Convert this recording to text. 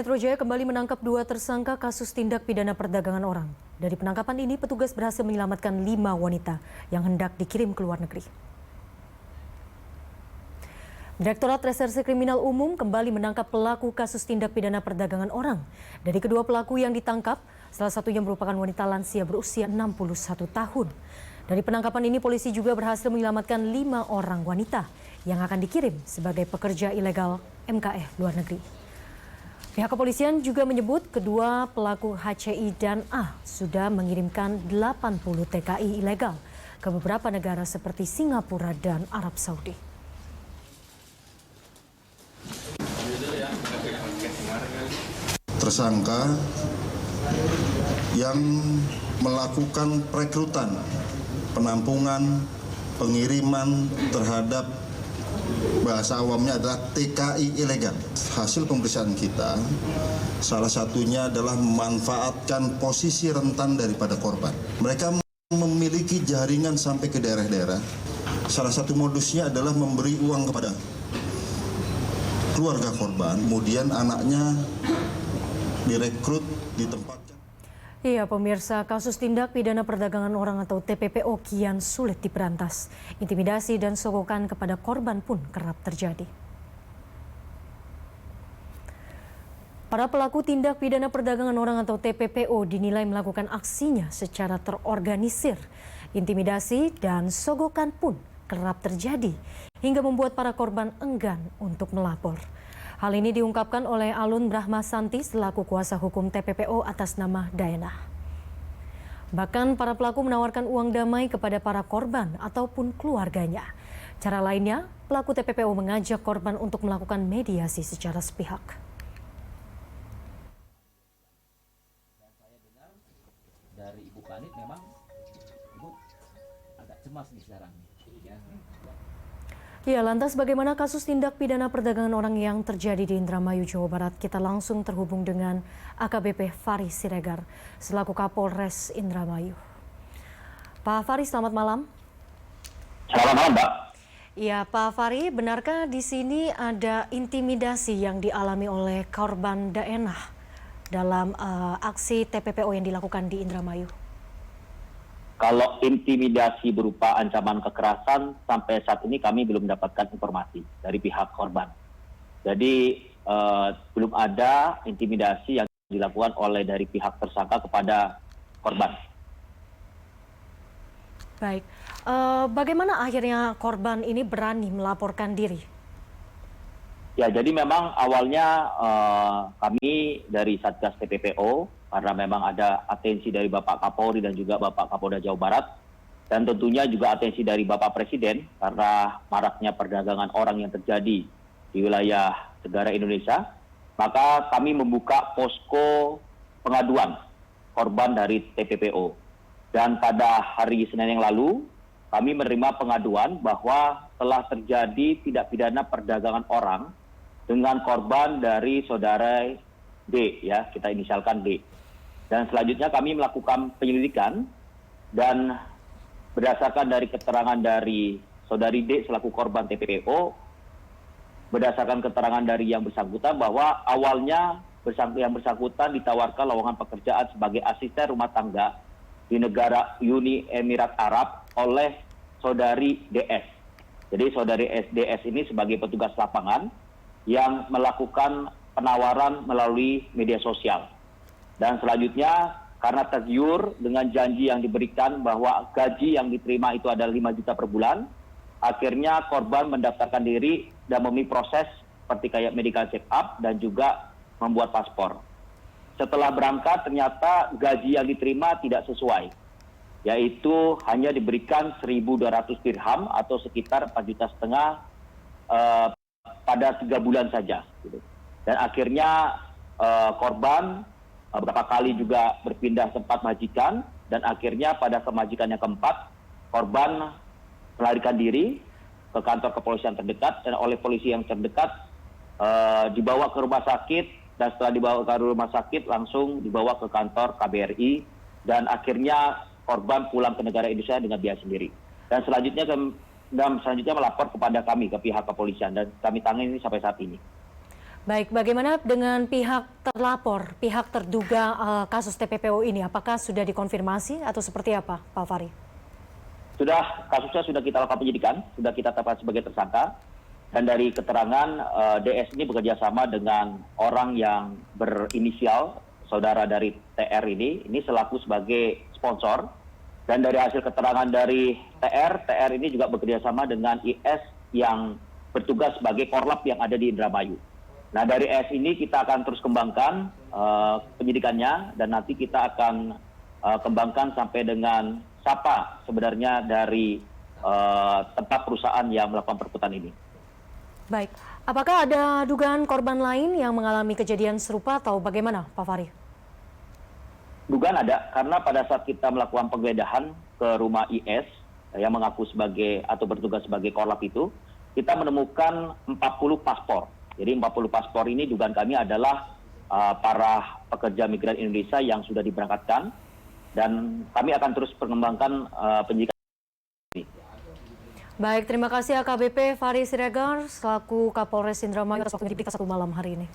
Metro Jaya kembali menangkap 2 tersangka kasus tindak pidana perdagangan orang. Dari penangkapan ini, petugas berhasil menyelamatkan 5 wanita yang hendak dikirim ke luar negeri. Direktorat Reserse Kriminal Umum kembali menangkap pelaku kasus tindak pidana perdagangan orang. Dari kedua pelaku yang ditangkap, salah satunya merupakan wanita lansia berusia 61 tahun. Dari penangkapan ini, polisi juga berhasil menyelamatkan 5 orang wanita yang akan dikirim sebagai pekerja ilegal MKE luar negeri. Pihak kepolisian juga menyebut kedua pelaku HCI dan A sudah mengirimkan 80 TKI ilegal ke beberapa negara seperti Singapura dan Arab Saudi. Tersangka yang melakukan perekrutan, penampungan, pengiriman terhadap bahasa awamnya adalah TKI ilegal. Hasil pemeriksaan kita, salah satunya adalah memanfaatkan posisi rentan daripada korban. Mereka memiliki jaringan sampai ke daerah-daerah. Salah satu modusnya adalah memberi uang kepada keluarga korban, kemudian anaknya direkrut ditempatkan. Iya, pemirsa, kasus tindak pidana perdagangan orang atau TPPO kian sulit diberantas. Intimidasi dan sogokan kepada korban pun kerap terjadi. Para pelaku tindak pidana perdagangan orang atau TPPO dinilai melakukan aksinya secara terorganisir. Intimidasi dan sogokan pun kerap terjadi hingga membuat para korban enggan untuk melapor. Hal ini diungkapkan oleh Alun Brahmasanti selaku kuasa hukum TPPO atas nama Daenah. Bahkan para pelaku menawarkan uang damai kepada para korban ataupun keluarganya. Cara lainnya, pelaku TPPO mengajak korban untuk melakukan mediasi secara sepihak. Dan saya dengar dari Ibu Kanit memang Ibu agak cemas nih sekarang. Ya. Ya, lantas bagaimana kasus tindak pidana perdagangan orang yang terjadi di Indramayu, Jawa Barat? Kita langsung terhubung dengan AKBP Fari Siregar, selaku Kapolres Indramayu. Pak Fari, selamat malam. Selamat malam, Mbak. Ya, Pak Fari, benarkah di sini ada intimidasi yang dialami oleh korban Daenah dalam aksi TPPO yang dilakukan di Indramayu? Kalau intimidasi berupa ancaman kekerasan, sampai saat ini kami belum mendapatkan informasi dari pihak korban. Jadi belum ada intimidasi yang dilakukan oleh dari pihak tersangka kepada korban. Baik, bagaimana akhirnya korban ini berani melaporkan diri? Ya, jadi memang awalnya kami dari Satgas TPPO, karena memang ada atensi dari Bapak Kapolri dan juga Bapak Kapolda Jawa Barat, dan tentunya juga atensi dari Bapak Presiden karena maraknya perdagangan orang yang terjadi di wilayah negara Indonesia, maka kami membuka posko pengaduan korban dari TPPO. Dan pada hari Senin yang lalu, kami menerima pengaduan bahwa telah terjadi tindak pidana perdagangan orang dengan korban dari saudara D, ya, kita inisialkan D. Dan selanjutnya kami melakukan penyelidikan dan berdasarkan dari keterangan dari saudari D selaku korban TPPO, berdasarkan keterangan dari yang bersangkutan bahwa awalnya yang bersangkutan ditawarkan lowongan pekerjaan sebagai asisten rumah tangga di negara Uni Emirat Arab oleh saudari DS. Jadi saudari DS ini sebagai petugas lapangan yang melakukan penawaran melalui media sosial. Dan selanjutnya karena tergiur dengan janji yang diberikan bahwa gaji yang diterima itu adalah 5 juta per bulan, akhirnya korban mendaftarkan diri dan memenuhi proses seperti kayak medical check up dan juga membuat paspor. Setelah berangkat ternyata gaji yang diterima tidak sesuai, yaitu hanya diberikan 1.200 dirham atau sekitar 4,5 juta pada 3 bulan saja. Dan akhirnya korban beberapa kali juga berpindah tempat majikan, dan akhirnya pada kemajikan yang keempat, korban melarikan diri ke kantor kepolisian terdekat, dan oleh polisi yang terdekat dibawa ke rumah sakit, dan setelah dibawa ke rumah sakit langsung dibawa ke kantor KBRI, dan akhirnya korban pulang ke negara Indonesia dengan biaya sendiri. Dan selanjutnya melapor kepada kami, ke pihak kepolisian, dan kami tangani sampai saat ini. Baik, bagaimana dengan pihak terlapor, pihak terduga kasus TPPO ini? Apakah sudah dikonfirmasi atau seperti apa, Pak Fahri? Kasusnya sudah kita lakukan penyidikan, sudah kita tetapkan sebagai tersangka. Dan dari keterangan DS ini bekerja sama dengan orang yang berinisial, saudara dari TR ini selaku sebagai sponsor. Dan dari hasil keterangan dari TR ini juga bekerja sama dengan IS yang bertugas sebagai korlap yang ada di Indramayu. Nah, dari S ini kita akan terus kembangkan penyidikannya dan nanti kita akan kembangkan sampai dengan siapa sebenarnya dari tempat perusahaan yang melakukan perkutan ini. Baik, apakah ada dugaan korban lain yang mengalami kejadian serupa atau bagaimana, Pak Fahri? Dugaan ada, karena pada saat kita melakukan penggeledahan ke rumah IS yang mengaku sebagai atau bertugas sebagai korlap itu, kita menemukan 40 paspor. Jadi 40 paspor ini dugaan kami adalah para pekerja migran Indonesia yang sudah diberangkatkan dan kami akan terus mengembangkan penyidikan ini. Baik, terima kasih AKBP Fahri Siregar selaku Kapolres Indramayu atas waktunya di Berita Satu Malam hari ini.